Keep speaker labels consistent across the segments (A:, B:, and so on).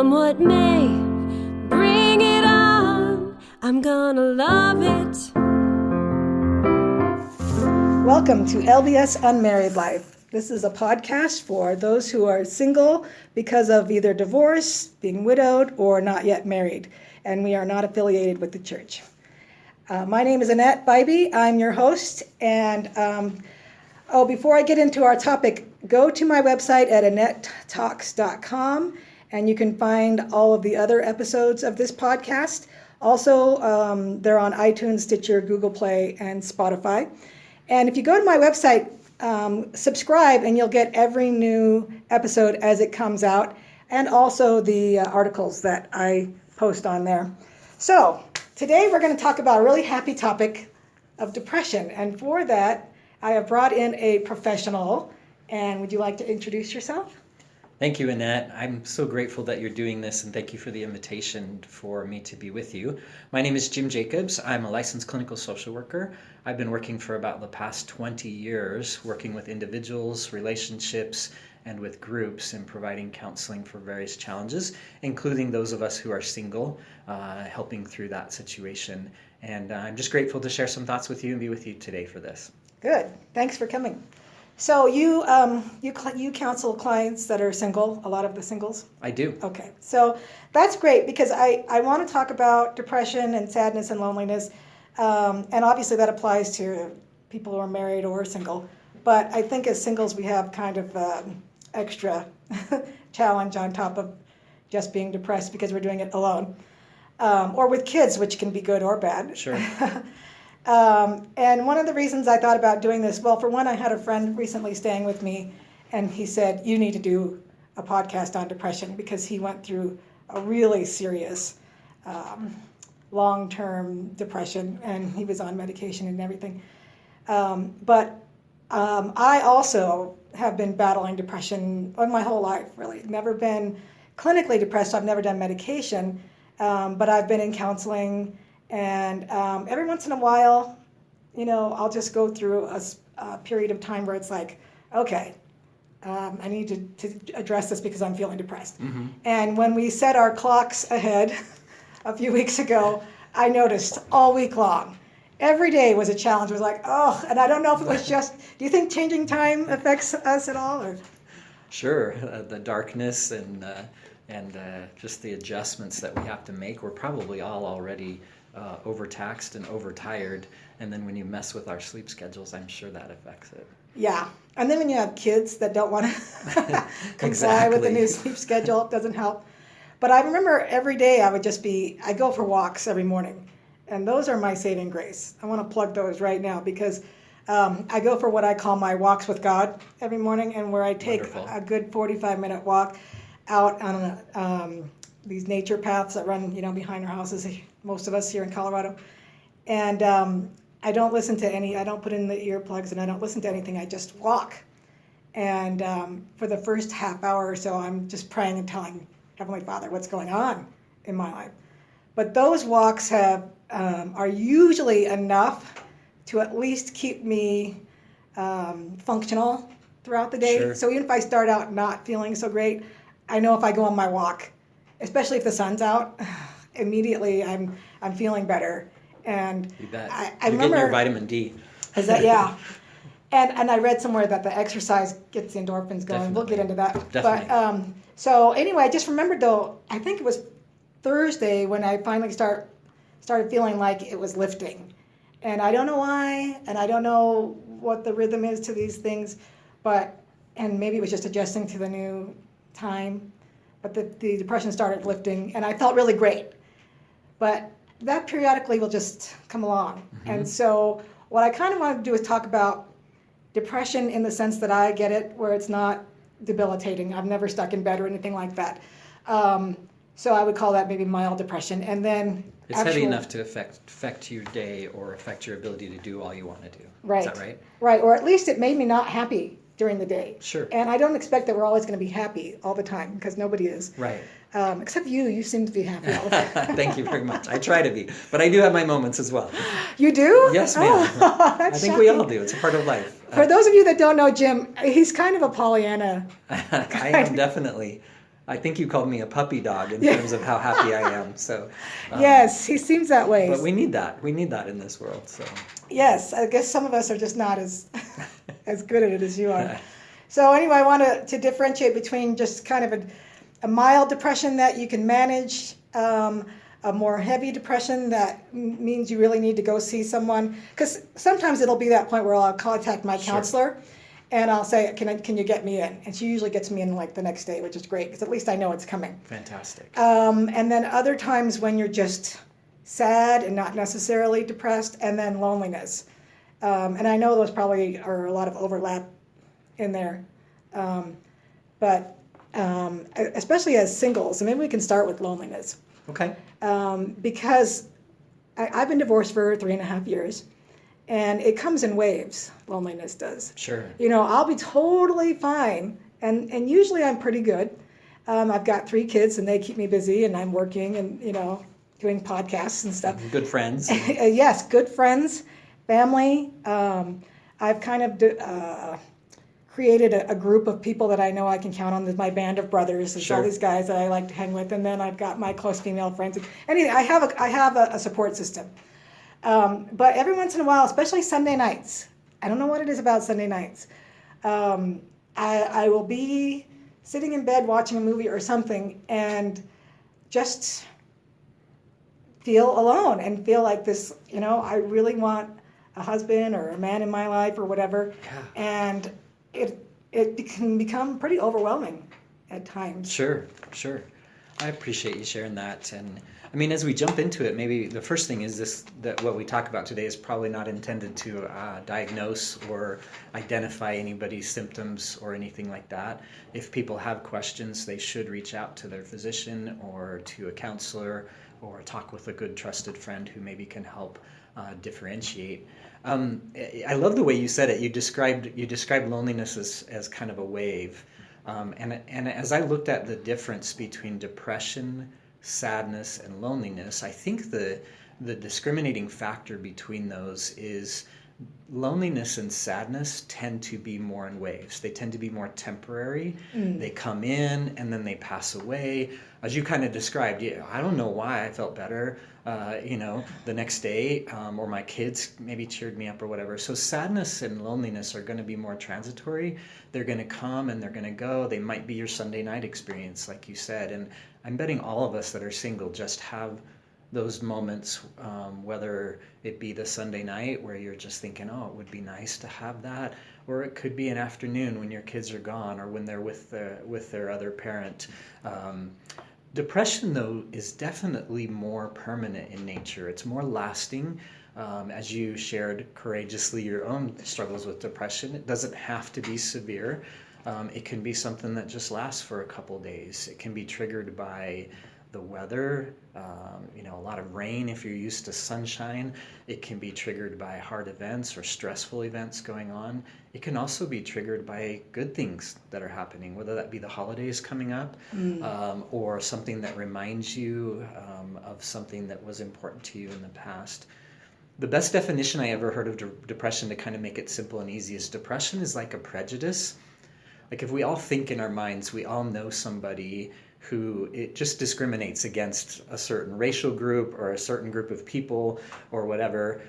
A: Come what may, bring it on. I'm gonna love it.
B: Welcome to LDS Unmarried Life. This is a podcast for those who are single because of either divorce, being widowed, or not yet married. And we are not affiliated with the church. My name is Annette Bybee. I'm your host. And before I get into our topic, go to my website at AnnetteTalks.com, and you can find all of the other episodes of this podcast. Also, they're on iTunes, Stitcher, Google Play, and Spotify. And if you go to my website, subscribe, and you'll get every new episode as it comes out, and also the articles that I post on there. So today we're going to talk about a really happy topic of depression. And for that, I have brought in a professional. And would you like to introduce yourself?
C: Thank you, Annette. I'm so grateful that you're doing this, and thank you for the invitation for me to be with you. My name is Jim Jacobs. I'm a licensed clinical social worker. I've been working for about the past 20 years, working with individuals, relationships, and with groups, and providing counseling for various challenges, including those of us who are single, helping through that situation. And I'm just grateful to share some thoughts with you and be with you today for this.
B: Good. Thanks for coming. So you counsel clients that are single, a lot of the singles?
C: I do.
B: Okay. So that's great, because I want to talk about depression and sadness and loneliness. And obviously that applies to people who are married or single. But I think as singles we have kind of extra challenge on top of just being depressed because we're doing it alone. Or with kids, which can be good or bad.
C: Sure.
B: And one of the reasons I thought about doing this, well, for one, I had a friend recently staying with me, and he said, you need to do a podcast on depression, because he went through a really serious long-term depression, and he was on medication and everything. But I also have been battling depression my whole life, really. Never been clinically depressed, so I've never done medication, but I've been in counseling. And every once in a while, I'll just go through a period of time where it's like, okay, I need to address this because I'm feeling depressed. Mm-hmm. And when we set our clocks ahead a few weeks ago, I noticed all week long, every day was a challenge. It was like, oh, and I don't know if it was just, do you think changing time affects us at all? Or?
C: Sure. The darkness and just the adjustments that we have to make, we're probably all already overtaxed and overtired, and then when you mess with our sleep schedules, I'm sure that affects it.
B: Yeah, and then when you have kids that don't want to comply with the new sleep schedule, it doesn't help. But I remember every day I go for walks every morning, and those are my saving grace. I want to plug those right now, because I go for what I call my walks with God every morning, and where I take a good 45-minute walk out on these nature paths that run, behind our houses, most of us here in Colorado. And I don't listen to I don't put in the earplugs, and I don't listen to anything. I just walk. And for the first half hour or so, I'm just praying and telling Heavenly Father what's going on in my life. But those walks are usually enough to at least keep me functional throughout the day.
C: Sure.
B: So even if I start out not feeling so great, I know if I go on my walk, especially if the sun's out, immediately I'm feeling better. And
C: you bet.
B: I
C: You're
B: remember,
C: getting your vitamin D.
B: Is that, yeah. And I read somewhere that the exercise gets the endorphins going. Definitely. We'll get into that.
C: Definitely.
B: But so anyway, I just remembered, though, I think it was Thursday when I finally started feeling like it was lifting. And I don't know why, and I don't know what the rhythm is to these things, and maybe it was just adjusting to the new time. But the depression started lifting, and I felt really great. But that periodically will just come along. Mm-hmm. And so what I kind of want to do is talk about depression in the sense that I get it, where it's not debilitating. I've never stuck in bed or anything like that. So I would call that maybe mild depression. And then
C: it's heavy enough to affect your day or affect your ability to do all you want to do.
B: Right.
C: Is that right?
B: Right. Or at least it made me not happy during the day.
C: Sure.
B: And I don't expect that we're always going to be happy all the time, because nobody is.
C: Right.
B: Except you. You seem to be happy all the time.
C: Thank you very much. I try to be. But I do have my moments as well.
B: You do?
C: Yes, ma'am.
B: Oh, that's
C: I think
B: shocking.
C: we all do. It's a part of life.
B: For those of you that don't know Jim, he's kind of a Pollyanna.
C: I am definitely. I think you called me a puppy dog in terms of how happy I am. So
B: Yes, he seems that way.
C: but we need that. We need that in this world. So
B: Yes, I guess some of us are just not as as good at it as you are. So anyway, I want to differentiate between just kind of a mild depression that you can manage, a more heavy depression that means you really need to go see someone. Because sometimes it'll be that point where I'll contact my counselor, and I'll say, can you get me in? And she usually gets me in like the next day, which is great because at least I know it's coming.
C: fantastic.
B: And then other times when you're just sad and not necessarily depressed, and then loneliness. And I know those probably are a lot of overlap in there. But especially as singles, and maybe we can start with loneliness.
C: Okay.
B: Because I've been divorced for 3.5 years, and it comes in waves, loneliness does.
C: Sure.
B: You know, I'll be totally fine, and usually I'm pretty good. I've got 3 kids, and they keep me busy, and I'm working and, you know, doing podcasts and stuff.
C: Good friends.
B: Yes, good friends, family. I've kind of created a group of people that I know I can count on. There's my band of brothers. There's all these guys that I like to hang with, and then I've got my close female friends. Anyway, I have a support system. But every once in a while, especially Sunday nights, I don't know what it is about Sunday nights. I will be sitting in bed watching a movie or something, and just feel alone and feel like this. You know, I really want a husband or a man in my life or whatever, and it can become pretty overwhelming at times.
C: Sure. I appreciate you sharing that. And I mean, as we jump into it, maybe the first thing is that what we talk about today is probably not intended to diagnose or identify anybody's symptoms or anything like that. If people have questions, they should reach out to their physician or to a counselor or talk with a good trusted friend who maybe can help differentiate. I love the way you said it. You described loneliness as kind of a wave. And as I looked at the difference between depression, sadness, and loneliness, I think the discriminating factor between those is loneliness and sadness tend to be more in waves. They tend to be more temporary. They come in and then they pass away. As you kind of described, I don't know why I felt better, the next day, or my kids maybe cheered me up or whatever. So sadness and loneliness are going to be more transitory. They're going to come and they're going to go. They might be your Sunday night experience, like you said. And I'm betting all of us that are single just have those moments, whether it be the Sunday night where you're just thinking, oh, it would be nice to have that, or it could be an afternoon when your kids are gone or when they're with their other parent. Depression, though, is definitely more permanent in nature. It's more lasting. As you shared courageously your own struggles with depression, it doesn't have to be severe. It can be something that just lasts for a couple days. It can be triggered by the weather, a lot of rain if you're used to sunshine. It can be triggered by hard events or stressful events going on. It can also be triggered by good things that are happening, whether that be the holidays coming up, or something that reminds you of something that was important to you in the past. The best definition I ever heard of depression, to kind of make it simple and easy, is depression is like a prejudice. Like if we all think in our minds, we all know somebody who it just discriminates against a certain racial group or a certain group of people or whatever,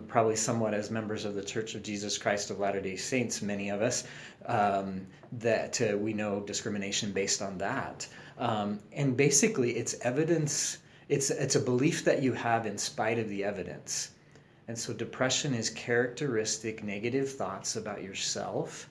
C: probably somewhat as members of the Church of Jesus Christ of Latter-day Saints, many of us, that we know discrimination based on that. And basically it's evidence, it's a belief that you have in spite of the evidence. And so depression is characteristic negative thoughts about yourself,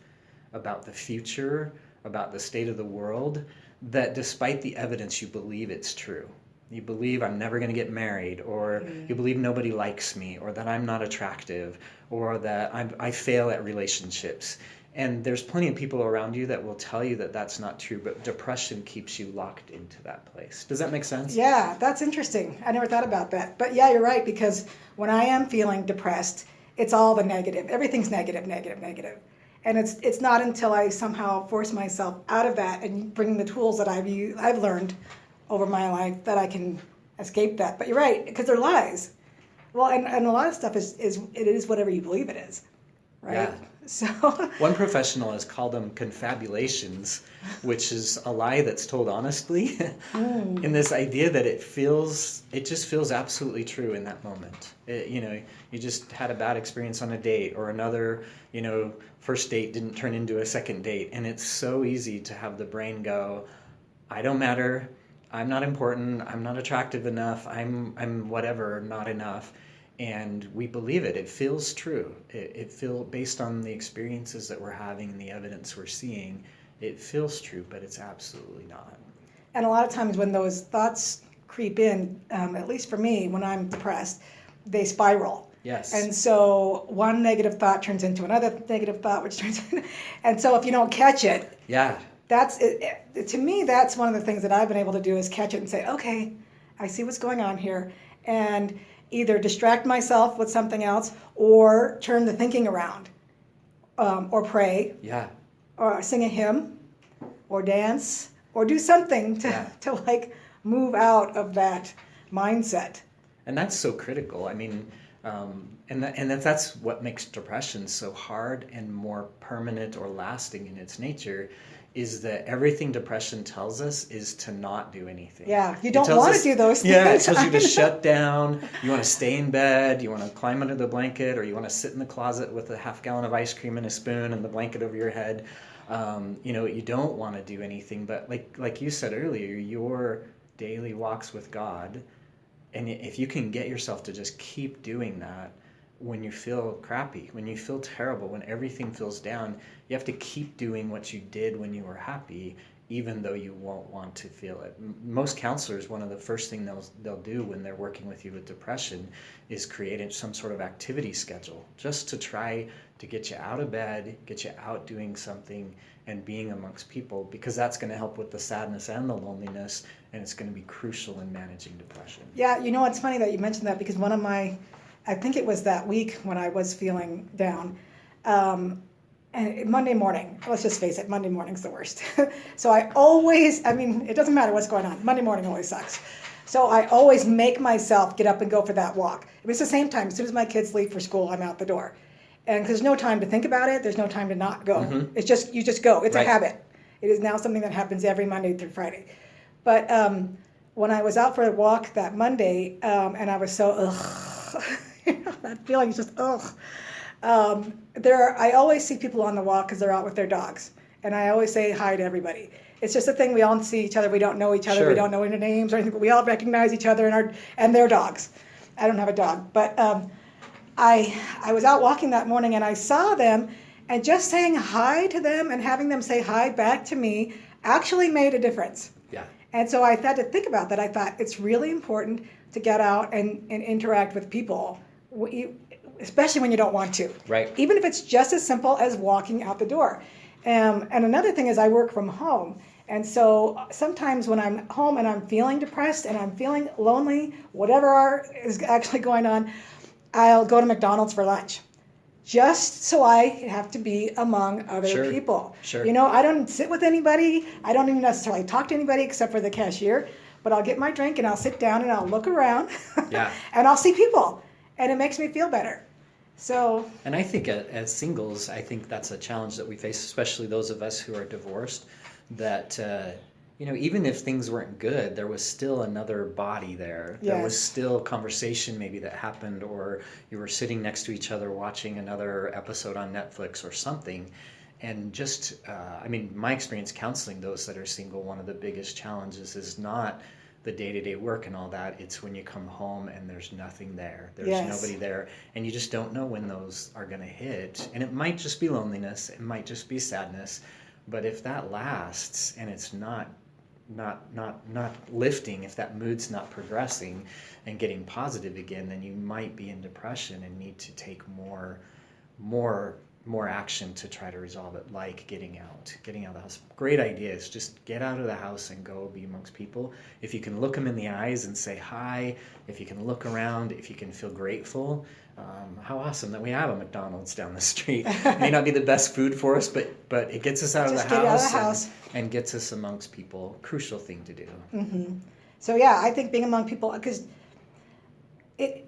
C: about the future, about the state of the world, that despite the evidence, you believe it's true. You believe I'm never going to get married, or you believe nobody likes me, or that I'm not attractive, or that I fail at relationships. And there's plenty of people around you that will tell you that that's not true, but depression keeps you locked into that place. Does that make sense?
B: Yeah, that's interesting. I never thought about that. But yeah, you're right, because when I am feeling depressed, it's all the negative. Everything's negative, negative, negative. And it's not until I somehow force myself out of that and bring the tools that I've learned over my life that I can escape that. But you're right, because they're lies. Well, and a lot of stuff is whatever you believe it is, right?
C: Yeah.
B: So
C: one professional has called them confabulations, which is a lie that's told honestly, in this idea that it just feels absolutely true in that moment. You just had a bad experience on a date, or another, first date didn't turn into a second date, and it's so easy to have the brain go, I don't matter, I'm not important, I'm not attractive enough, I'm whatever, not enough. And we believe it. It feels true. It feels, based on the experiences that we're having and the evidence we're seeing, it feels true, but it's absolutely not.
B: And a lot of times when those thoughts creep in, at least for me, when I'm depressed, they spiral.
C: Yes.
B: And so one negative thought turns into another negative thought, which turns into, and so if you don't catch it,
C: yeah,
B: that's it. To me, that's one of the things that I've been able to do is catch it and say, okay, I see what's going on here, and either distract myself with something else or turn the thinking around, or pray,
C: yeah,
B: or sing a hymn, or dance, or do something to like move out of that mindset.
C: And that's so critical. I mean, that's what makes depression so hard and more permanent or lasting in its nature, is that everything depression tells us is to not do anything.
B: Yeah, you don't want to do those things.
C: Yeah, it tells you to shut down, you want to stay in bed, you want to climb under the blanket, or you want to sit in the closet with a half gallon of ice cream and a spoon and the blanket over your head. You don't want to do anything, but like you said earlier, your daily walks with God, and if you can get yourself to just keep doing that, when you feel crappy, when you feel terrible, when everything feels down, you have to keep doing what you did when you were happy, even though you won't want to feel it. Most counselors, one of the first things they'll do when they're working with you with depression is create some sort of activity schedule, just to try to get you out of bed, get you out doing something and being amongst people, because that's going to help with the sadness and the loneliness, and it's going to be crucial in managing depression.
B: Yeah, it's funny that you mentioned that, because one of my, I think it was that week when I was feeling down, and Monday morning, let's just face it, Monday morning's the worst. So it doesn't matter what's going on, Monday morning always sucks. So I always make myself get up and go for that walk. It's the same time, as soon as my kids leave for school, I'm out the door. And there's no time to think about it, there's no time to not go. Mm-hmm. It's just, you just go, it's right. A habit. It is now something that happens every Monday through Friday. But when I was out for a walk that Monday, and I was so, that feeling is just, I always see people on the walk because they're out with their dogs. And I always say hi to everybody. It's just a thing, we all see each other, we don't know each other, sure. We don't know their names or anything, but we all recognize each other and their dogs. I don't have a dog, but I was out walking that morning and I saw them, and just saying hi to them and having them say hi back to me actually made a difference.
C: Yeah.
B: And so I had to think about that. I thought it's really important to get out and interact with people, especially when you don't want to.
C: Right.
B: Even if it's just as simple as walking out the door. And another thing is I work from home. And so sometimes when I'm home and I'm feeling depressed and I'm feeling lonely, whatever is actually going on, I'll go to McDonald's for lunch. Just so I have to be among other
C: sure.
B: people.
C: Sure.
B: I don't sit with anybody. I don't even necessarily talk to anybody except for the cashier. But I'll get my drink and I'll sit down and I'll look around.
C: Yeah.
B: And I'll see people. And it makes me feel better. So.
C: And I think as singles, I think that's a challenge that we face, especially those of us who are divorced, that even if things weren't good, there was still another body there. Yes. There was still conversation maybe that happened, or you were sitting next to each other watching another episode on Netflix or something. And just, my experience counseling those that are single, one of the biggest challenges is not the day-to-day work and all that. It's when you come home and there's nothing there. There's yes. nobody there. And you just don't know when those are going to hit. And it might just be loneliness. It might just be sadness. But if that lasts and it's not lifting, if that mood's not progressing and getting positive again, then you might be in depression and need to take more action to try to resolve it, like getting out of the house. Great ideas. Just get out of the house and go be amongst people. If you can look them in the eyes and say hi, if you can look around, if you can feel grateful, how awesome that we have a McDonald's down the street. It may not be the best food for us, but it gets us out of the house and gets us amongst people. Crucial thing to do.
B: Mm-hmm. So yeah, I think being among people, because it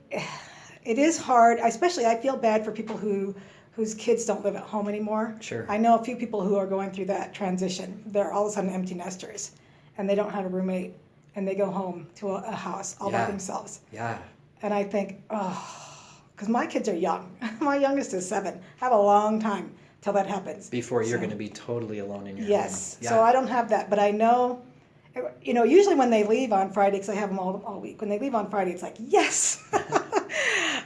B: is hard, especially I feel bad for people who whose kids don't live at home anymore.
C: Sure.
B: I know a few people who are going through that transition. They're all of a sudden empty nesters, and they don't have a roommate, and they go home to a house all by themselves.
C: Yeah.
B: And I think, because my kids are young. My youngest is 7. I have a long time till that happens.
C: Before you're going to be totally alone in your
B: yes.
C: home. Yeah.
B: So I don't have that, but I know, usually when they leave on Friday, because I have them all week, when they leave on Friday, it's like, yes,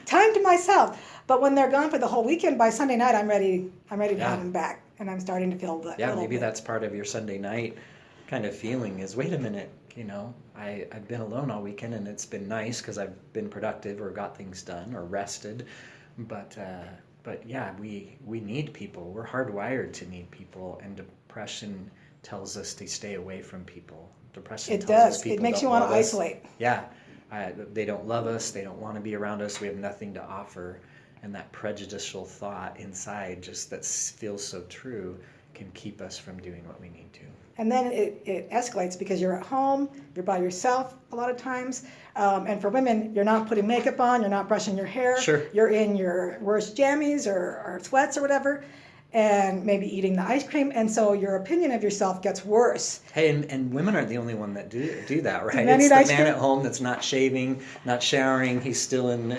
B: time to myself. But when they're gone for the whole weekend, by Sunday night, I'm ready to have them back, and I'm starting to feel that.
C: Yeah, maybe that's part of your Sunday night kind of feeling is, wait a minute, I've been alone all weekend, and it's been nice because I've been productive or got things done or rested, but yeah, we need people. We're hardwired to need people, and depression tells us to stay away from people. Depression tells us people
B: it makes you
C: want to
B: isolate.
C: Yeah, they don't love us. They don't want to be around us. We have nothing to offer, and that prejudicial thought inside, just that feels so true, can keep us from doing what we need to.
B: And then it escalates because you're at home, you're by yourself a lot of times. And for women, you're not putting makeup on, you're not brushing your hair.
C: Sure.
B: You're in your worst jammies or sweats or whatever, and maybe eating the ice cream. And so your opinion of yourself gets worse.
C: Hey, and women aren't the only one that do that, right?
B: Men
C: It's the
B: ice
C: man
B: cream?
C: at home that's not shaving, not showering. He's still in,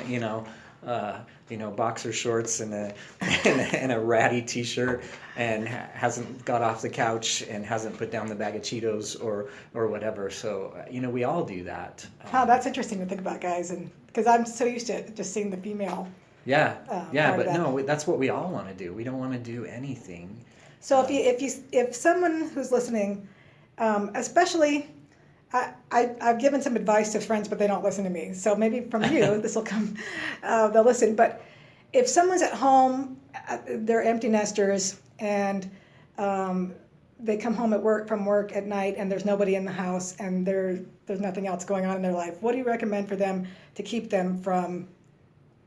C: boxer shorts and a ratty T-shirt, and hasn't got off the couch and hasn't put down the bag of Cheetos or whatever. So we all do that.
B: That's interesting to think about, guys, and because I'm so used to just seeing the female.
C: Yeah,
B: part
C: but
B: of that.
C: no, that's what we all want to do. We don't want to do anything.
B: So if someone who's listening, especially, I've given some advice to friends, but they don't listen to me. So maybe from you, this will come. They'll listen. But if someone's at home, they're empty nesters, and they come home from work at night, and there's nobody in the house, and there's nothing else going on in their life. What do you recommend for them to keep them from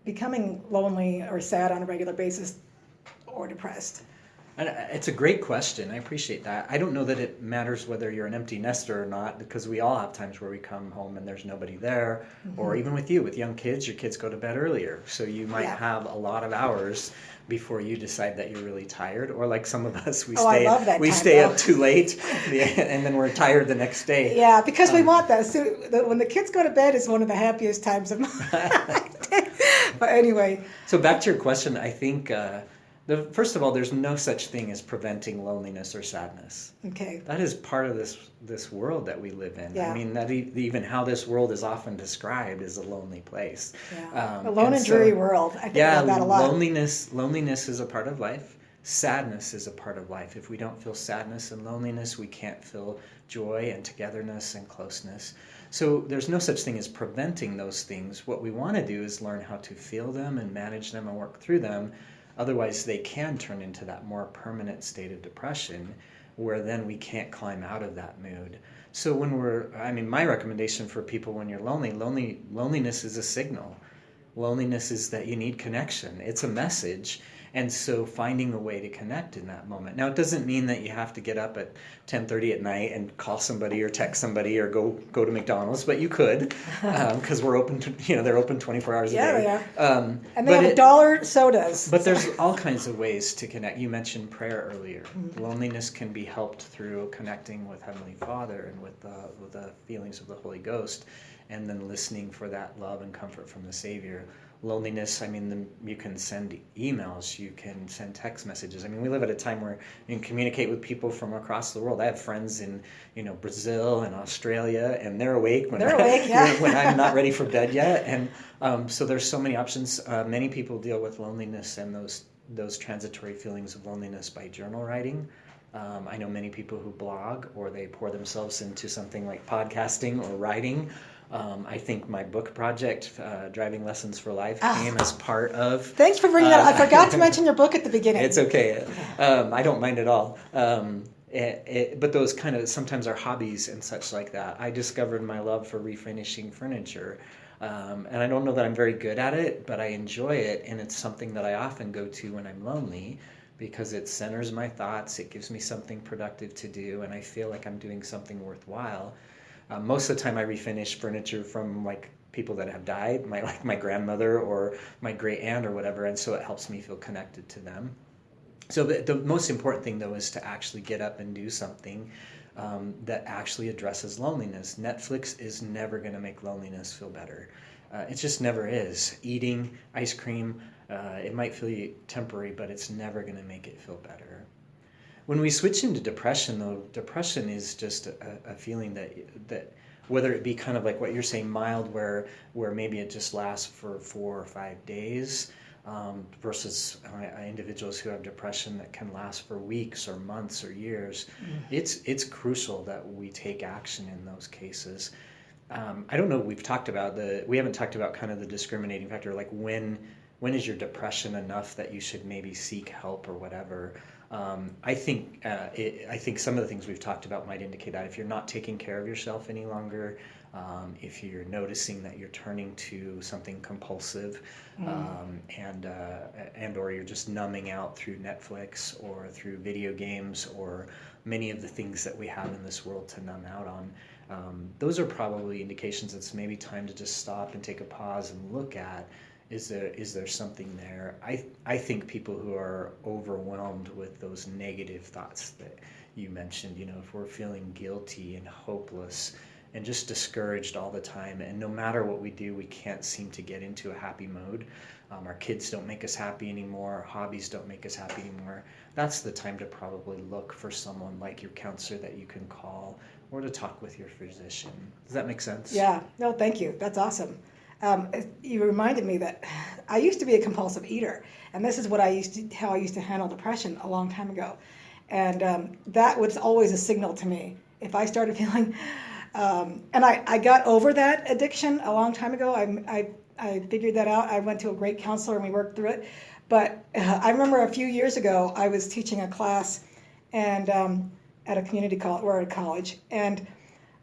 B: becoming lonely or sad on a regular basis, or depressed?
C: And it's a great question. I appreciate that. I don't know that it matters whether you're an empty nester or not, because we all have times where we come home and there's nobody there. Or even with young kids, your kids go to bed earlier. So you might have a lot of hours before you decide that you're really tired. Or like some of us, we stay up too late and then we're tired the next day.
B: Yeah, because we want that. So when the kids go to bed is one of the happiest times of my day. But anyway.
C: So back to your question, I think... first of all, there's no such thing as preventing loneliness or sadness.
B: Okay.
C: That is part of this world that we live in.
B: Yeah.
C: I mean, that even how this world is often described is a lonely place.
B: Yeah. A lone and dreary world. I think about that a lot.
C: Loneliness is a part of life. Sadness is a part of life. If we don't feel sadness and loneliness, we can't feel joy and togetherness and closeness. So there's no such thing as preventing those things. What we want to do is learn how to feel them and manage them and work through them. Otherwise, they can turn into that more permanent state of depression where then we can't climb out of that mood. So my recommendation for people when you're loneliness is a signal. Loneliness is that you need connection. It's a message. And so finding a way to connect in that moment. Now, it doesn't mean that you have to get up at 10:30 at night and call somebody or text somebody or go to McDonald's, but you could, because we're open they're open 24 hours a day.
B: Yeah, they are. And they have $1 sodas.
C: But there's all kinds of ways to connect. You mentioned prayer earlier. Mm-hmm. Loneliness can be helped through connecting with Heavenly Father and with the feelings of the Holy Ghost, and then listening for that love and comfort from the Savior. Loneliness, you can send emails, you can send text messages. We live at a time where you can communicate with people from across the world. I have friends in, Brazil and Australia, and they're awake when I'm not ready for bed yet. And so there's so many options. Many people deal with loneliness and those transitory feelings of loneliness by journal writing. I know many people who blog, or they pour themselves into something like podcasting or writing. I think my book project, Driving Lessons for Life, came as part of...
B: Thanks for bringing that up. I forgot to mention your book at the beginning.
C: It's okay. I don't mind at all. But those kind of sometimes are hobbies and such like that. I discovered my love for refinishing furniture. And I don't know that I'm very good at it, but I enjoy it. And it's something that I often go to when I'm lonely, because it centers my thoughts. It gives me something productive to do, and I feel like I'm doing something worthwhile. Most of the time I refinish furniture from like people that have died, my grandmother or my great aunt or whatever, and so it helps me feel connected to them. So the most important thing, though, is to actually get up and do something that actually addresses loneliness. Netflix is never going to make loneliness feel better. It just never is. Eating ice cream, it might feel temporary, but it's never going to make it feel better. When we switch into depression, though, depression is just a feeling that whether it be kind of like what you're saying, mild, where maybe it just lasts for 4 or 5 days, versus individuals who have depression that can last for weeks or months or years. It's crucial that we take action in those cases. I don't know. We haven't talked about kind of the discriminating factor, like when is your depression enough that you should maybe seek help or whatever. I think some of the things we've talked about might indicate that if you're not taking care of yourself any longer, if you're noticing that you're turning to something compulsive, and or you're just numbing out through Netflix or through video games or many of the things that we have in this world to numb out on, those are probably indications it's maybe time to just stop and take a pause and look at, is there something there? I think people who are overwhelmed with those negative thoughts that you mentioned, if we're feeling guilty and hopeless and just discouraged all the time, and no matter what we do, we can't seem to get into a happy mode. Our kids don't make us happy anymore. Our hobbies don't make us happy anymore. That's the time to probably look for someone like your counselor that you can call, or to talk with your physician. Does that make sense?
B: Yeah. No, thank you. That's awesome. You reminded me that I used to be a compulsive eater, and this is how I used to handle depression a long time ago. And that was always a signal to me. If I started feeling, and I got over that addiction a long time ago. I figured that out. I went to a great counselor and we worked through it. But I remember a few years ago, I was teaching a class and at a community college or a college, and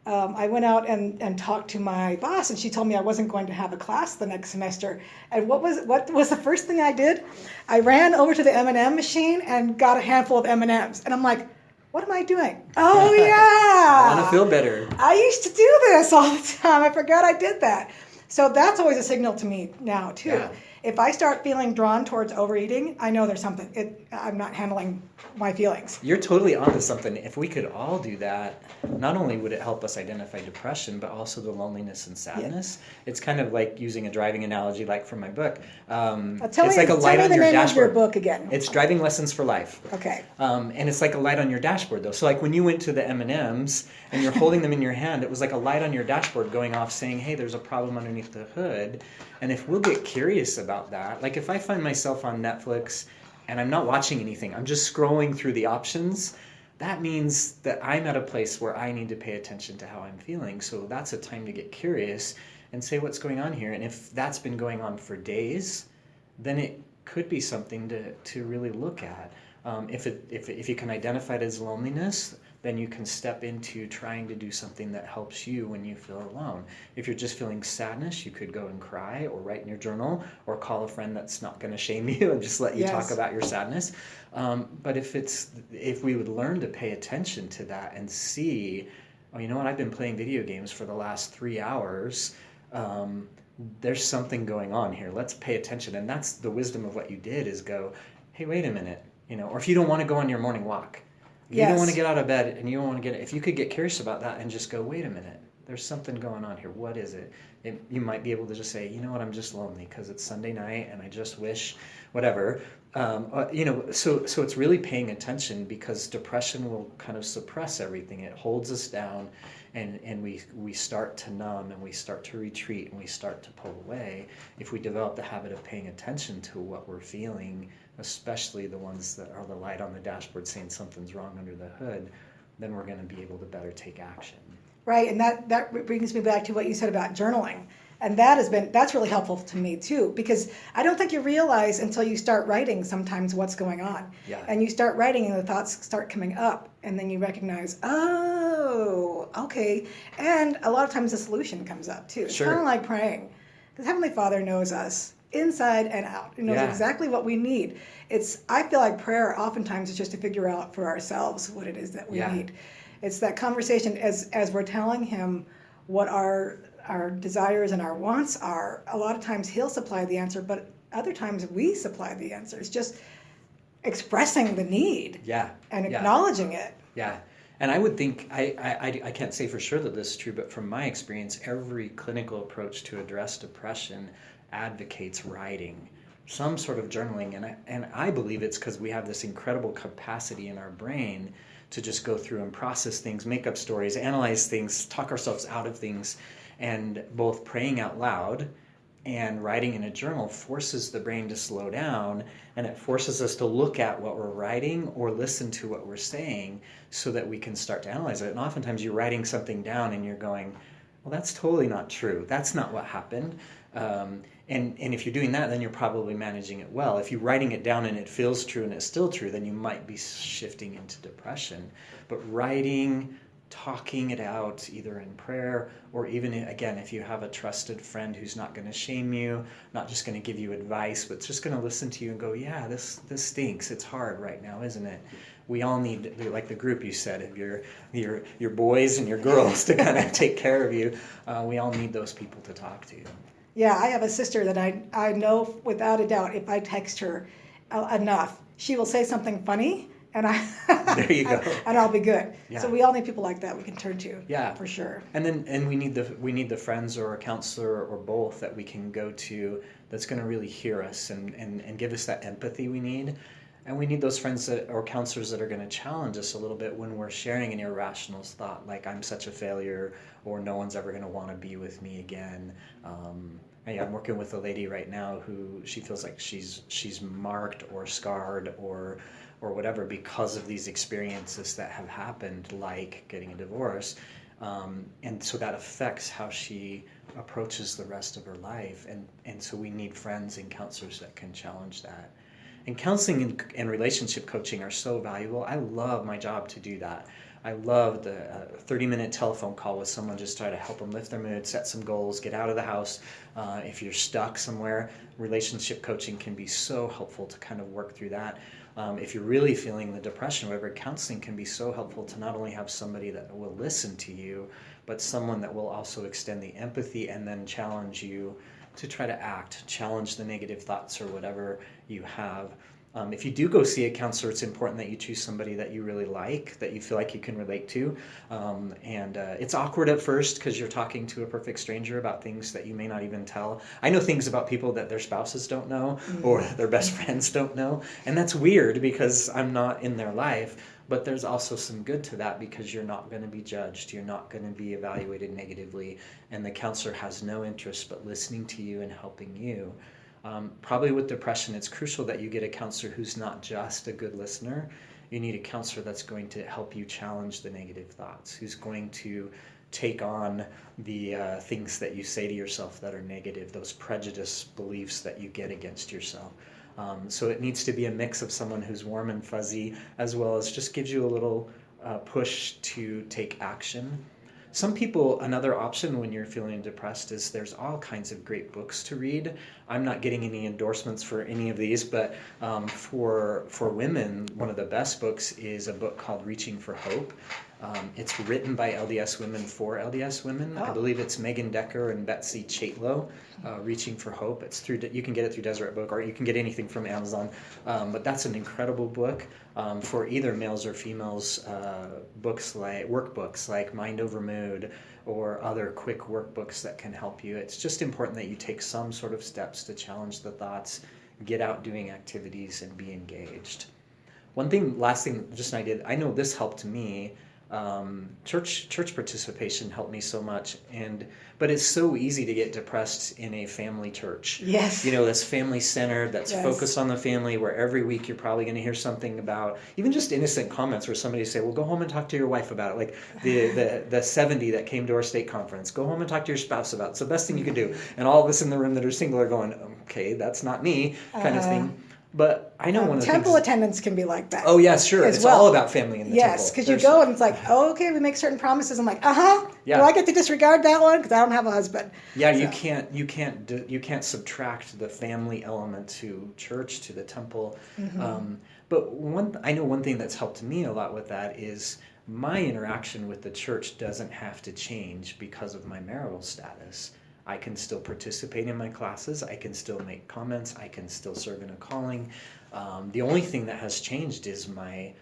B: I went out and talked to my boss, and she told me I wasn't going to have a class the next semester. And what was the first thing I did? I ran over to the M&M machine and got a handful of M&Ms. And I'm like, what am I doing? Oh, yeah.
C: I want to feel better.
B: I used to do this all the time. I forgot I did that. So that's always a signal to me now, too. Yeah. If I start feeling drawn towards overeating, I know there's something. I'm not handling my feelings.
C: You're totally onto something. If we could all do that, not only would it help us identify depression, but also the loneliness and sadness. Yeah. It's kind of like using a driving analogy, like from my book. It's like a light on your dashboard. Tell me the name of your
B: book again.
C: It's Driving Lessons for Life.
B: Okay.
C: And it's like a light on your dashboard, though. So like when you went to the M&Ms and you're holding them in your hand, it was like a light on your dashboard going off saying, hey, there's a problem underneath the hood. And if we'll get curious about that, like if I find myself on Netflix and I'm not watching anything, I'm just scrolling through the options, that means that I'm at a place where I need to pay attention to how I'm feeling. So that's a time to get curious and say what's going on here. And if that's been going on for days, then it could be something to really look at. If you can identify it as loneliness, then you can step into trying to do something that helps you when you feel alone. If you're just feeling sadness, you could go and cry or write in your journal or call a friend that's not going to shame you and just let you talk about your sadness. But if we would learn to pay attention to that and see, oh, you know what, I've been playing video games for the last 3 hours. There's something going on here. Let's pay attention. And that's the wisdom of what you did, is go, hey, wait a minute. Or if you don't want to go on your morning walk, you don't want to get out of bed and you don't want to if you could get curious about that and just go, wait a minute, there's something going on here. What is it? You might be able to just say, you know what, I'm just lonely because it's Sunday night and I just wish, whatever. So it's really paying attention, because depression will kind of suppress everything. It holds us down, and we start to numb and we start to retreat and we start to pull away. If we develop the habit of paying attention to what we're feeling, especially the ones that are the light on the dashboard saying something's wrong under the hood, then we're going to be able to better take action.
B: Right, and that brings me back to what you said about journaling. And that's really helpful to me too, because I don't think you realize until you start writing sometimes what's going on.
C: Yeah.
B: And you start writing and the thoughts start coming up, and then you recognize, oh, okay. And a lot of times the solution comes up too. It's
C: Sure.
B: kind of like praying, because Heavenly Father knows us inside and out. He knows exactly what we need. I feel like prayer oftentimes is just to figure out for ourselves what it is that we need. It's that conversation as we're telling him what our desires and our wants are. A lot of times he'll supply the answer, but other times we supply the answer. It's just expressing the need and acknowledging it.
C: Yeah. And I would think, I can't say for sure that this is true, but from my experience, every clinical approach to address depression advocates writing, some sort of journaling. And I believe it's because we have this incredible capacity in our brain to just go through and process things, make up stories, analyze things, talk ourselves out of things. And both praying out loud and writing in a journal forces the brain to slow down, and it forces us to look at what we're writing or listen to what we're saying so that we can start to analyze it. And oftentimes you're writing something down and you're going, well, that's totally not true. That's not what happened. And if you're doing that, then you're probably managing it well. If you're writing it down and it feels true and it's still true, then you might be shifting into depression. But writing, talking it out either in prayer or even, again, if you have a trusted friend who's not going to shame you, not just going to give you advice, but just going to listen to you and go, yeah, this stinks. It's hard right now, isn't it? We all need, like the group you said, of your boys and your girls to kind of take care of you. We all need those people to talk to.
B: Yeah, I have a sister that I know without a doubt, if I text her enough, she will say something funny, and
C: there you go,
B: and I'll be good.
C: Yeah.
B: So we all need people like that we can turn to.
C: Yeah,
B: for sure.
C: And we need the friends or a counselor or both that we can go to that's going to really hear us and give us that empathy we need. And we need those friends or counselors that are going to challenge us a little bit when we're sharing an irrational thought, like I'm such a failure, or no one's ever going to want to be with me again. I'm working with a lady right now who she feels like she's marked or scarred or whatever because of these experiences that have happened, like getting a divorce. And so that affects how she approaches the rest of her life. And so we need friends and counselors that can challenge that. And counseling and relationship coaching are so valuable. I love my job to do that. I love the 30-minute telephone call with someone, just try to help them lift their mood, set some goals, get out of the house. If you're stuck somewhere, relationship coaching can be so helpful to kind of work through that. If you're really feeling the depression, whatever, counseling can be so helpful to not only have somebody that will listen to you, but someone that will also extend the empathy and then challenge you to try to act, challenge the negative thoughts or whatever you have. If you do go see a counselor, it's important that you choose somebody that you really like, that you feel like you can relate to. It's awkward at first because you're talking to a perfect stranger about things that you may not even tell. I know things about people that their spouses don't know or their best friends don't know. And that's weird because I'm not in their life. But there's also some good to that because you're not going to be judged. You're not going to be evaluated negatively. And the counselor has no interest but listening to you and helping you. Probably with depression, it's crucial that you get a counselor who's not just a good listener. You need a counselor that's going to help you challenge the negative thoughts, who's going to take on the things that you say to yourself that are negative, those prejudice beliefs that you get against yourself. So it needs to be a mix of someone who's warm and fuzzy, as well as just gives you a little push to take action. Some people, another option when you're feeling depressed is there's all kinds of great books to read. I'm not getting any endorsements for any of these, but for women, one of the best books is a book called Reaching for Hope. It's written by LDS women for LDS women. I believe it's Megan Decker and Betsy Chatlow, Reaching for Hope. It's through, you can get it through Deseret Book, or you can get anything from Amazon. But that's an incredible book for either males or females. Books like workbooks like Mind Over Mood or other quick workbooks that can help you. It's just important that you take some sort of steps to challenge the thoughts, get out doing activities, and be engaged. Last thing, just an idea. I know this helped me. Church participation helped me so much, but it's so easy to get depressed in a family church.
B: Yes.
C: That's family centered, that's focused on the family, where every week you're probably going to hear something about even just innocent comments where somebody say, well, go home and talk to your wife about it. Like the 70 that came to our state conference, go home and talk to your spouse about it. It's the best thing you can do. And all of us in the room that are single are going, okay, that's not me, kind of thing. But I know one of the
B: temple
C: things...
B: attendance can be like that.
C: Oh, yeah, sure. It's all about family in the temple.
B: Yes, because you go and it's like, oh, okay, we make certain promises. I'm like,
C: Yeah.
B: Do I get to disregard that one because I don't have a husband?
C: Yeah,
B: So.
C: you can't subtract the family element to church, to the temple.
B: Mm-hmm.
C: But I know one thing that's helped me a lot with that is my interaction with the church doesn't have to change because of my marital status. I can still participate in my classes. I can still make comments. I can still serve in a calling. The only thing that has changed is my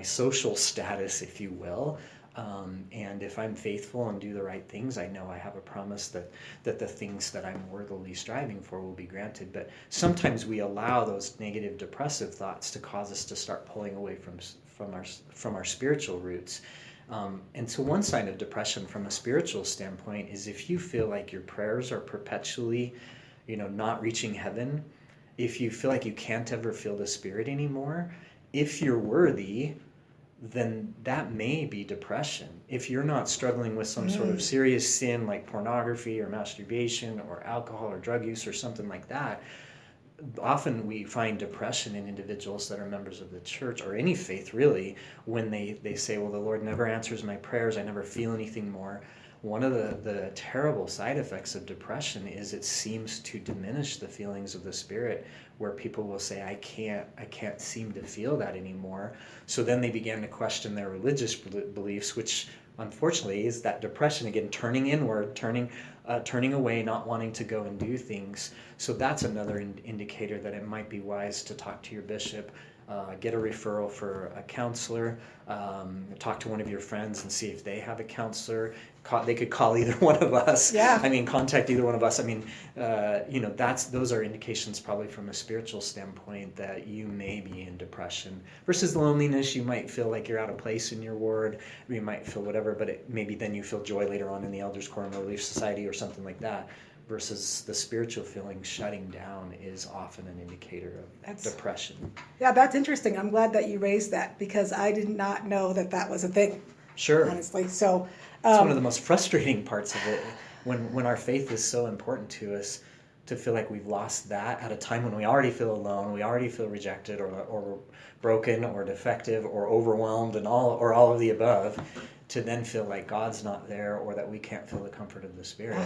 C: social status, if you will. And if I'm faithful and do the right things, I know I have a promise that the things that I'm worthily striving for will be granted. But sometimes we allow those negative, depressive thoughts to cause us to start pulling away from our spiritual roots. And so one sign of depression from a spiritual standpoint is if you feel like your prayers are perpetually, not reaching heaven, if you feel like you can't ever feel the Spirit anymore, if you're worthy, then that may be depression. If you're not struggling with some sort of serious sin like pornography or masturbation or alcohol or drug use or something like that, often we find depression in individuals that are members of the church or any faith really when they say, well, the Lord never answers my prayers, I never feel anything more. One of the terrible side effects of depression is it seems to diminish the feelings of the Spirit, where people will say, I can't seem to feel that anymore. So then they began to question their religious beliefs, which unfortunately is that depression again, turning inward, turning away, not wanting to go and do things. So that's another indicator that it might be wise to talk to your bishop, get a referral for a counselor, talk to one of your friends and see if they have a counselor. They could call either one of us.
B: Yeah.
C: Contact either one of us. Those are indications probably from a spiritual standpoint that you may be in depression. Versus loneliness, you might feel like you're out of place in your ward, or you might feel whatever, but maybe then you feel joy later on in the Elders Quorum or Relief Society or something like that. Versus the spiritual feeling shutting down is often an indicator of depression.
B: Yeah, that's interesting. I'm glad that you raised that because I did not know that was a thing.
C: Sure.
B: Honestly. So
C: it's one of the most frustrating parts of it when our faith is so important to us, to feel like we've lost that at a time when we already feel alone, we already feel rejected or broken or defective or overwhelmed and all of the above, to then feel like God's not there or that we can't feel the comfort of the Spirit.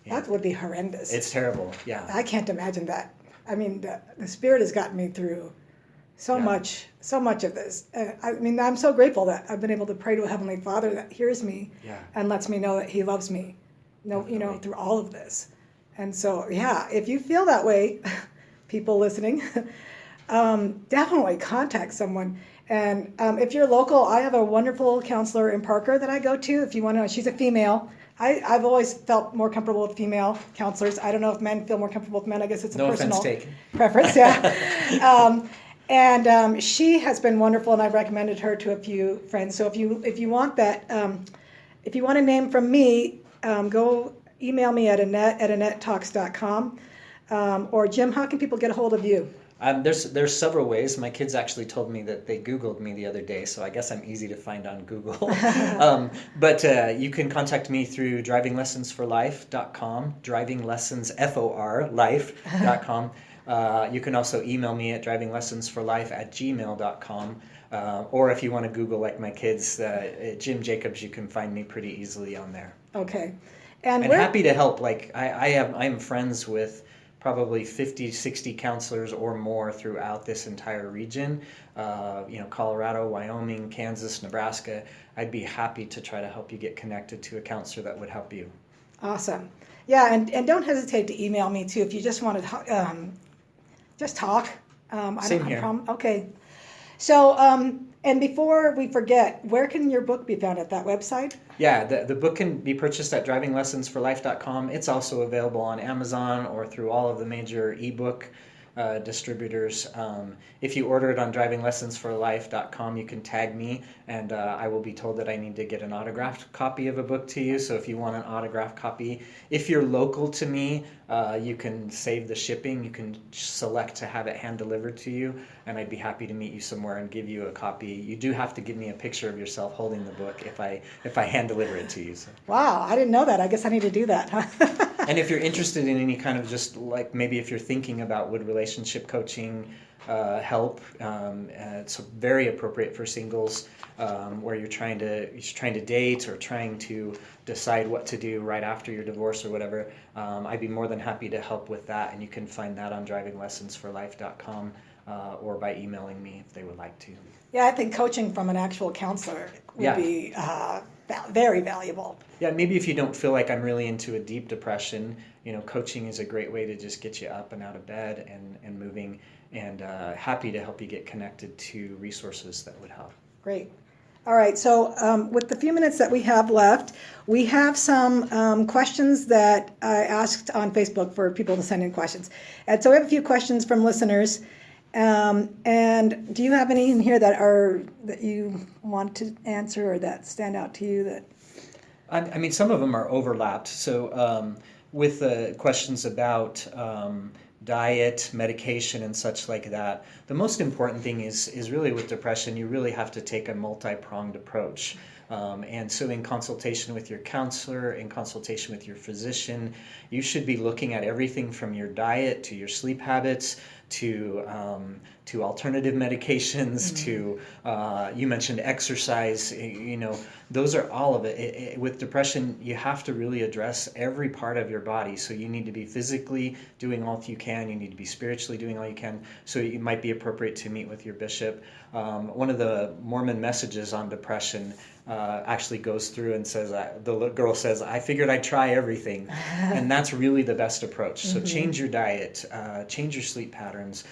B: That would be horrendous.
C: It's terrible, yeah.
B: I can't imagine that. The Spirit has gotten me through so much of this. I'm so grateful that I've been able to pray to a Heavenly Father that hears me and lets me know that He loves me, through all of this. And so, if you feel that way, people listening, definitely contact someone. And if you're local, I have a wonderful counselor in Parker that I go to. If you want to know, she's a female. I've always felt more comfortable with female counselors. I don't know if men feel more comfortable with men. I guess it's a personal preference. Yeah. And she has been wonderful, and I've recommended her to a few friends. So if you want that, if you want a name from me, go email me at annette@annettetalks.com. Or Jim, how can people get a hold of you?
C: There's several ways. My kids actually told me that they Googled me the other day, so I guess I'm easy to find on Google. But you can contact me through drivinglessonsforlife.com, drivinglessonsforlife.com. You can also email me at drivinglessonsforlife@gmail.com. Or if you want to Google, like my kids, Jim Jacobs, you can find me pretty easily on there.
B: Okay.
C: And happy to help. I'm friends with probably 50, 60 counselors or more throughout this entire region, Colorado, Wyoming, Kansas, Nebraska. I'd be happy to try to help you get connected to a counselor that would help you.
B: Awesome. Yeah, and don't hesitate to email me too if you just want to just talk.
C: Same here.
B: Okay. So, and before we forget, where can your book be found? At that website?
C: Yeah, the book can be purchased at drivinglessonsforlife.com. It's also available on Amazon or through all of the major ebook distributors. If you order it on drivinglessonsforlife.com, you can tag me, and I will be told that I need to get an autographed copy of a book to you. So if you want an autographed copy, if you're local to me, you can save the shipping. You can select to have it hand delivered to you, and I'd be happy to meet you somewhere and give you a copy. You do have to give me a picture of yourself holding the book if I hand deliver it to you. So.
B: Wow, I didn't know that. I guess I need to do that.
C: And if you're interested in any kind of just like maybe if you're thinking about would relationship coaching help, it's very appropriate for singles where you're trying to date or trying to decide what to do right after your divorce or whatever. I'd be more than happy to help with that, and you can find that on drivinglessonsforlife.com. or by emailing me if they would like to.
B: Yeah, I think coaching from an actual counselor would
C: Yeah.
B: be very valuable.
C: Yeah, maybe if you don't feel like I'm really into a deep depression, coaching is a great way to just get you up and out of bed and moving, and happy to help you get connected to resources that would help.
B: Great. All right, so with the few minutes that we have left, we have some questions that I asked on Facebook for people to send in questions. And so we have a few questions from listeners. And do you have any in here that you want to answer or that stand out to you? That
C: I mean, some of them are overlapped. So with the questions about diet, medication, and such like that, the most important thing is really with depression, you really have to take a multi-pronged approach. And so in consultation with your counselor, in consultation with your physician, you should be looking at everything from your diet to your sleep habits to alternative medications, to you mentioned exercise. Those are all of it. With depression, you have to really address every part of your body. So you need to be physically doing all you can. You need to be spiritually doing all you can. So it might be appropriate to meet with your bishop. One of the Mormon messages on depression actually goes through and says, the girl says, I figured I'd try everything. And that's really the best approach. So change your diet, change your sleep patterns,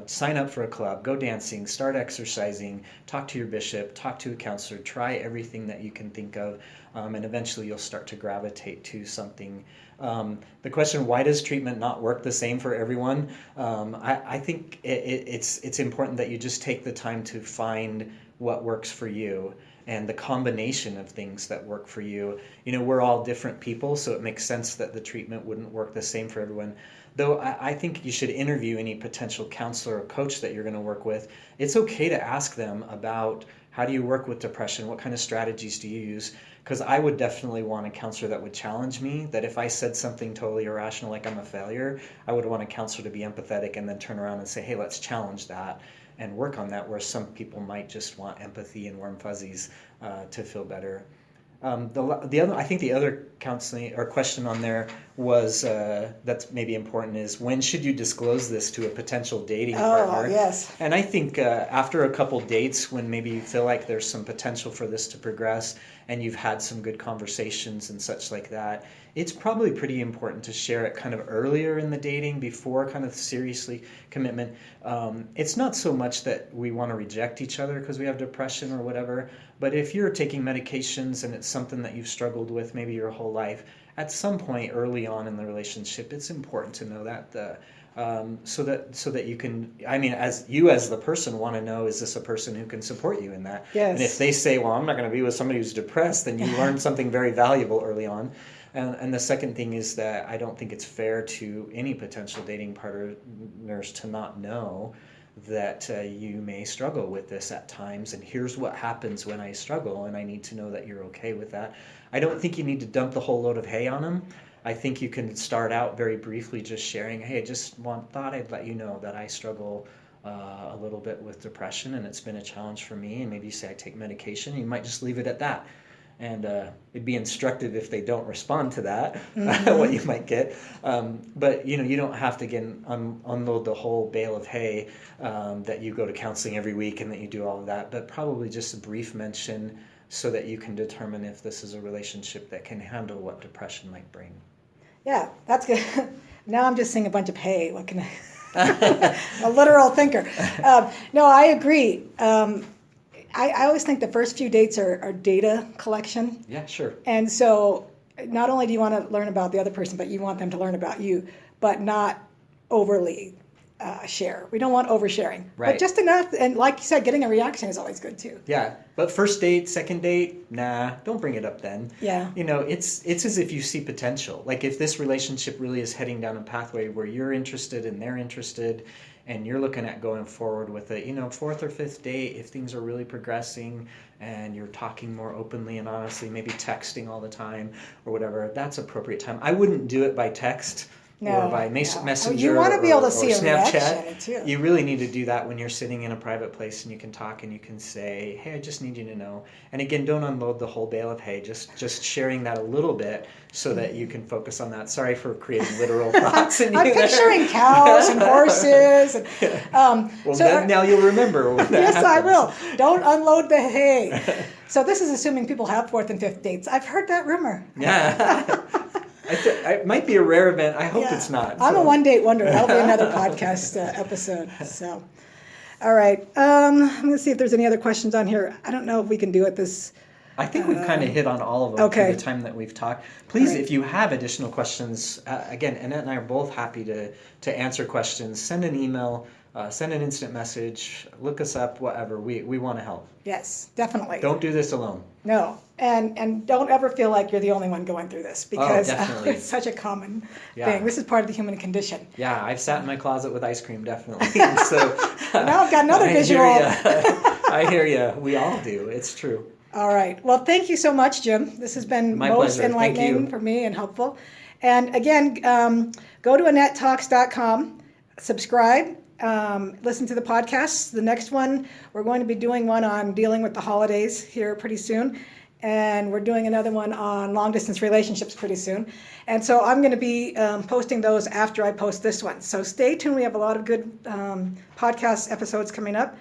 C: sign up for a club, go dancing, start exercising, talk to your bishop, talk to a counselor, try everything that you can think of, and eventually you'll start to gravitate to something. The question, why does treatment not work the same for everyone? I think it's important that you just take the time to find what works for you and the combination of things that work for you. We're all different people, so it makes sense that the treatment wouldn't work the same for everyone. Though I think you should interview any potential counselor or coach that you're going to work with. It's okay to ask them about how do you work with depression? What kind of strategies do you use? Because I would definitely want a counselor that would challenge me, that if I said something totally irrational, like I'm a failure, I would want a counselor to be empathetic and then turn around and say, hey, let's challenge that and work on that, where some people might just want empathy and warm fuzzies to feel better. I think the other counseling or question on there was that's maybe important is, when should you disclose this to a potential dating partner?
B: Oh, yes.
C: And I think after a couple dates, when maybe you feel like there's some potential for this to progress and you've had some good conversations and such like that, it's probably pretty important to share it kind of earlier in the dating, before kind of seriously commitment. It's not so much that we want to reject each other because we have depression or whatever, but if you're taking medications and it's something that you've struggled with maybe your whole life, at some point early on in the relationship, it's important to know that so that you can, as the person want to know, is this a person who can support you in that?
B: Yes.
C: And if they say, well, I'm not going to be with somebody who's depressed, then you learn something very valuable early on. And the second thing is that I don't think it's fair to any potential dating partners to not know that you may struggle with this at times, and here's what happens when I struggle, and I need to know that you're okay with that. I don't think you need to dump the whole load of hay on them. I think you can start out very briefly just sharing, hey, I just thought I'd let you know that I struggle a little bit with depression, and it's been a challenge for me, and maybe you say I take medication. You might just leave it at that. And it'd be instructive if they don't respond to that, what you might get. But you don't have to unload the whole bale of hay, that you go to counseling every week and that you do all of that. But probably just a brief mention so that you can determine if this is a relationship that can handle what depression might bring.
B: Yeah, that's good. Now I'm just seeing a bunch of hay. What can I? A literal thinker. No, I agree. I always think the first few dates are data collection.
C: Yeah, sure.
B: And so not only do you want to learn about the other person, but you want them to learn about you, but not overly share. We don't want oversharing.
C: Right.
B: But just enough. And like you said, getting a reaction is always good too.
C: Yeah. But first date, second date, nah, don't bring it up then.
B: Yeah.
C: It's as if you see potential. Like if this relationship really is heading down a pathway where you're interested and they're interested, and you're looking at going forward with a fourth or fifth date, if things are really progressing and you're talking more openly and honestly, maybe texting all the time or whatever, that's appropriate time. I wouldn't do it by text. or by
B: no.
C: Messenger
B: You want to be able to
C: or
B: see a
C: Snapchat.
B: reaction too.
C: You really need to do that when you're sitting in a private place and you can talk and you can say, hey, I just need you to know. And again, don't unload the whole bale of hay, just sharing that a little bit so that you can focus on that. Sorry for creating literal thoughts in you.
B: I'm picturing cows and horses. And,
C: now you'll remember when that
B: yes,
C: happens.
B: I will. Don't unload the hay. So this is assuming people have fourth and fifth dates. I've heard that rumor.
C: Yeah. It might be a rare event. I hope it's not.
B: I'm a one-date wonder. That'll be another podcast episode. So, all right. I'm going to see if there's any other questions on here. I don't know if we can do it this.
C: I think we've kind of hit on all of them
B: okay.
C: through the time that we've talked. Please,
B: right.
C: if you have additional questions, again, Annette and I are both happy to answer questions. Send an email, send an instant message, look us up, whatever. We want to help.
B: Yes, definitely.
C: Don't do this alone.
B: No, and don't ever feel like you're the only one going through this, because it's such a common thing. This is part of the human condition.
C: Yeah, I've sat in my closet with ice cream, definitely. So
B: now I've got another visual.
C: I hear you. We all do. It's true.
B: All right. Well, thank you so much, Jim. This has been
C: My
B: most
C: pleasure.
B: enlightening for me and helpful. And again, go to AnnetteTalks.com, subscribe, listen to the podcasts. The next one, we're going to be doing one on dealing with the holidays here pretty soon. And we're doing another one on long-distance relationships pretty soon. And so I'm going to be posting those after I post this one. So stay tuned. We have a lot of good podcast episodes coming up.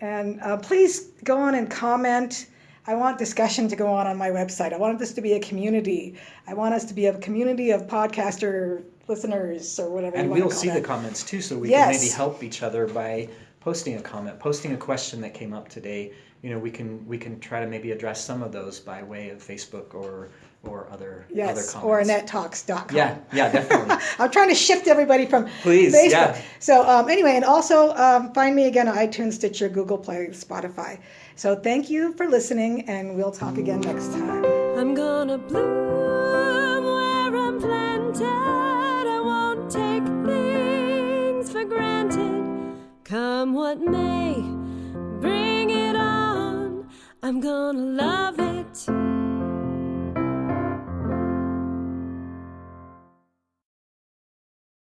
B: And please go on and comment. I want discussion to go on my website. I want this to be a community. I want us to be a community of podcaster listeners or whatever you want to call it.
C: And we'll see the comments too, so we can maybe help each other by posting a comment, posting a question that came up today. You know, we can try to maybe address some of those by way of Facebook or other comments.
B: Or AnnetteTalks.com.
C: Yeah, definitely.
B: I'm trying to shift everybody from
C: Please,
B: Facebook.
C: yeah.
B: So anyway, and also find me again on iTunes, Stitcher, Google Play, Spotify. So thank you for listening, and we'll talk again next time.
A: I'm gonna bloom where I'm planted. I won't take things for granted. Come what may, bring it on. I'm gonna love it.